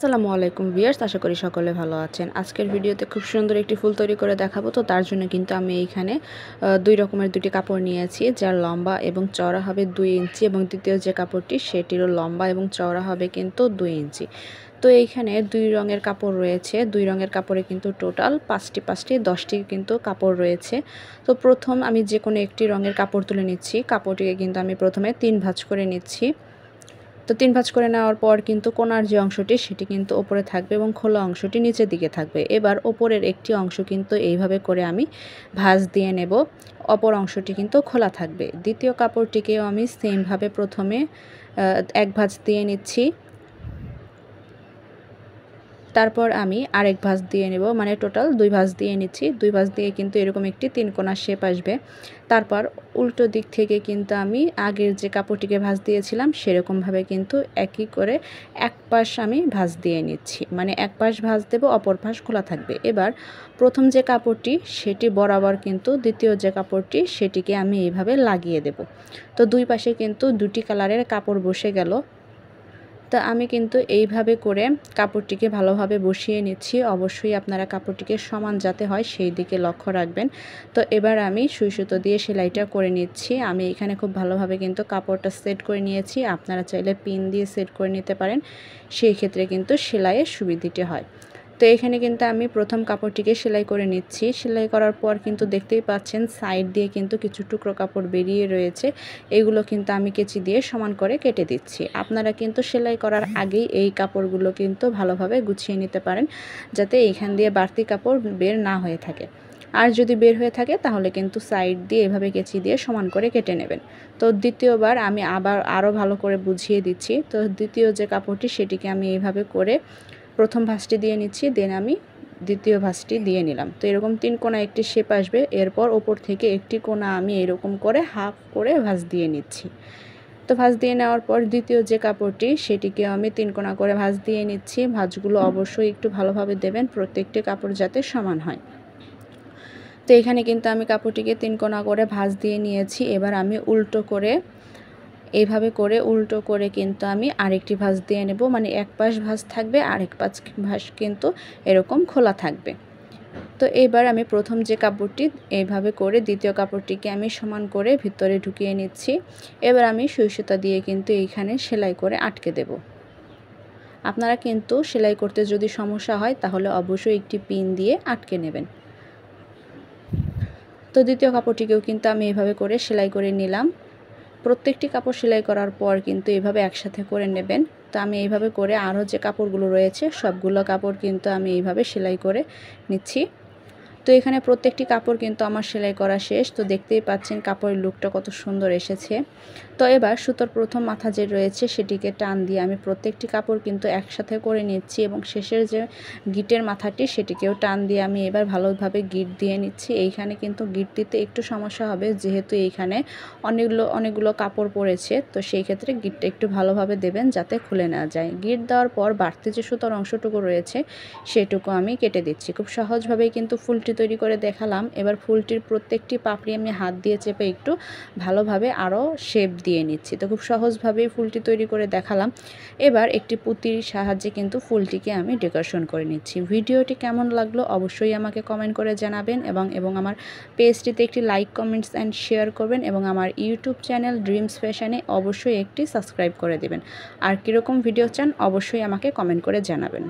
আসসালামু আলাইকুম ভিউয়ার্স, আশা করি সকলে ভালো আছেন। আজকের ভিডিওতে খুব সুন্দর একটি ফুল তৈরি করে দেখাবো। তো তার জন্য কিন্তু আমি এইখানে দুই রকমের দুটি কাপড় নিয়েছি, যার লম্বা এবং চওড়া হবে 2 ইঞ্চি এবং দ্বিতীয় যে কাপড়টি সেটিরও লম্বা এবং চওড়া হবে কিন্তু 2 ইঞ্চি। তো এইখানে দুই রঙের কাপড় রয়েছে, দুই রঙের কাপড়ে কিন্তু টোটাল 5টি 10টি কিন্তু কাপড় রয়েছে। তো প্রথম আমি যে কোনো একটি রঙের কাপড় তুলে নিচ্ছি। কাপড়টিকে কিন্তু আমি প্রথমে 3 ভাঁজ করে নিচ্ছি। তো 3 ভাঁজ করে নেওয়ার পর কিন্তু কোণার যে অংশটি সেটি কিন্তু ওপরে থাকবে এবং খোলা অংশটি নিচের দিকে থাকবে। এবার ওপরের একটি অংশ কিন্তু এইভাবে করে আমি ভাঁজ দিয়ে নেব, অপর অংশটি কিন্তু খোলা থাকবে। দ্বিতীয় কাপড়টিকেও আমি সেমভাবে প্রথমে এক ভাঁজ দিয়ে নিচ্ছি, তারপর আমি আরেক ভাঁজ দিয়ে নেব, মানে টোটাল 2 ভাঁজ দিয়ে নিচ্ছি। 2 ভাঁজ দিয়ে কিন্তু এরকম একটি 3 কোণা শেপ আসবে। তারপর উল্টো দিক থেকে কিন্তু আমি আগের যে কাপড়টিকে ভাঁজ দিয়েছিলাম সেরকমভাবে কিন্তু একই করে এক পাশ আমি ভাঁজ দিয়ে নিচ্ছি, মানে এক পাশ ভাঁজ দেব, অপর পাশ খোলা থাকবে। এবার প্রথম যে কাপড়টি সেটি বরাবর কিন্তু দ্বিতীয় যে কাপড়টি সেটিকে আমি এইভাবে লাগিয়ে দেব। তো দুই পাশে কিন্তু দুটি কালারের কাপড় বসে গেল। তা আমি কিন্তু এইভাবে করে কাপড়টিকে ভালোভাবে বসিয়ে নিচ্ছি। অবশ্যই আপনারা কাপড়টিকে সমান যাতে হয় সেই দিকে লক্ষ্য রাখবেন। তো এবার আমি সুই সুতো দিয়ে সেলাইটা করে নিচ্ছি। আমি এখানে খুব ভালোভাবে কিন্তু কাপড়টা সেট করে নিয়েছি। আপনারা চাইলে পিন দিয়ে সেট করে নিতে পারেন, সেই ক্ষেত্রে কিন্তু সেলাইয়ের সুবিধাটি হয়। তো এখানে কিন্তু আমি প্রথম কাপড়টিকে সেলাই করে নিচ্ছি। সেলাই করার পর কিন্তু দেখতেই পাচ্ছেন সাইড দিয়ে কিন্তু কিছু টুকরো কাপড় বেরিয়ে রয়েছে। এগুলো কিন্তু আমি কেচি দিয়ে সমান করে কেটে দিচ্ছি। আপনারা কিন্তু সেলাই করার আগেই এই কাপড়গুলো কিন্তু ভালোভাবে গুছিয়ে নিতে পারেন, যাতে এইখান দিয়ে বাড়তি কাপড় বের না হয়ে থাকে। আর যদি বের হয়ে থাকে তাহলে কিন্তু সাইড দিয়ে এভাবে কেচি দিয়ে সমান করে কেটে নেবেন। তো দ্বিতীয়বার আমি আরও ভালো করে বুঝিয়ে দিচ্ছি। তো দ্বিতীয় যে কাপড়টি সেটিকে আমি এইভাবে করে প্রথম ভাঁজটি দিয়ে নিচ্ছি, দেন আমি দ্বিতীয় ভাঁজটি দিয়ে নিলাম। তো এরকম 3 কোণা একটি শেপ আসবে। এরপর ওপর থেকে একটি কোণা আমি এরকম করে হাফ করে ভাঁজ দিয়ে নিচ্ছি। তো ভাঁজ দিয়ে নেওয়ার পর দ্বিতীয় যে কাপড়টি সেটিকে আমি 3 কোণা করে ভাঁজ দিয়ে নিচ্ছি। ভাঁজগুলো অবশ্যই একটু ভালোভাবে দেবেন, প্রত্যেকটি কাপড় যাতে সমান হয়। তো এখানে কিন্তু আমি কাপড়টিকে 3 কোণা করে ভাঁজ দিয়ে নিয়েছি। এবার আমি উল্টো করে এইভাবে করে উল্টো করে কিন্তু আমি আরেকটি ভাঁজ দিয়ে নেব, মানে এক পাশ ভাঁজ থাকবে, আরেক পাশ ভাঁজ কিন্তু এরকম খোলা থাকবে। তো এবার আমি প্রথম যে কাপড়টি এইভাবে করে দ্বিতীয় কাপড়টিকে আমি সমান করে ভিতরে ঢুকিয়ে নিচ্ছি। এবার আমি সুই সুতা দিয়ে কিন্তু এইখানে সেলাই করে আটকে দেব। আপনারা কিন্তু সেলাই করতে যদি সমস্যা হয় তাহলে অবশ্যই একটি পিন দিয়ে আটকে নেবেন। তো দ্বিতীয় কাপড়টিকেও কিন্তু আমি এভাবে করে সেলাই করে নিলাম। প্রত্যেকটি কাপড় সেলাই করার পর কিন্তু এভাবে একসাথে করে নেবেন। তো আমি এইভাবে করে আরও যে কাপড়গুলো রয়েছে সবগুলো কাপড় কিন্তু আমি এইভাবে সেলাই করে নিচ্ছি। তো এখানে প্রত্যেকটি কাপড় কিন্তু আমার সেলাই করা শেষ। তো দেখতেই পাচ্ছেন কাপড়ের লুকটা কত সুন্দর এসেছে। তো এবার সুতোর প্রথম মাথা যে রয়েছে সেটিকে টান দিয়ে আমি প্রত্যেকটি কাপড় কিন্তু একসাথে করে নিচ্ছি এবং শেষের যে গিটের মাথাটি সেটিকেও টান দিয়ে আমি এবার ভালোভাবে গিট দিয়ে নিচ্ছি। এইখানে কিন্তু গিট দিতে একটু সমস্যা হবে, যেহেতু এইখানে অনেকগুলো কাপড় পড়েছে। তো সেই ক্ষেত্রে গিটটা একটু ভালোভাবে দেবেন যাতে খুলে না যায়। গিট দেওয়ার পর বাড়তি যে সুতোর অংশটুকু রয়েছে সেটুকু আমি কেটে দিচ্ছি। খুব সহজভাবেই কিন্তু ফুলটি তৈরি করে দেখালাম। এবার ফুলটির প্রত্যেকটি পাপড়ি আমি হাত দিয়ে চেপে একটু ভালোভাবে আরও শেপ দিয়ে নিচ্ছি। তো খুব সহজভাবেই ফুলটি তৈরি করে দেখালাম। এবার একটি পুঁতির সাহায্যে কিন্তু ফুলটিকে আমি ডেকোরেশন করে নিচ্ছি। ভিডিওটি কেমন লাগলো অবশ্যই আমাকে কমেন্ট করে জানাবেন এবং আমার পেজটিতে একটি লাইক, কমেন্টস অ্যান্ড শেয়ার করবেন এবং আমার ইউটিউব চ্যানেল ড্রিমস ফ্যাশনে অবশ্যই একটি সাবস্ক্রাইব করে দেবেন। আর কীরকম ভিডিও চান অবশ্যই আমাকে কমেন্ট করে জানাবেন।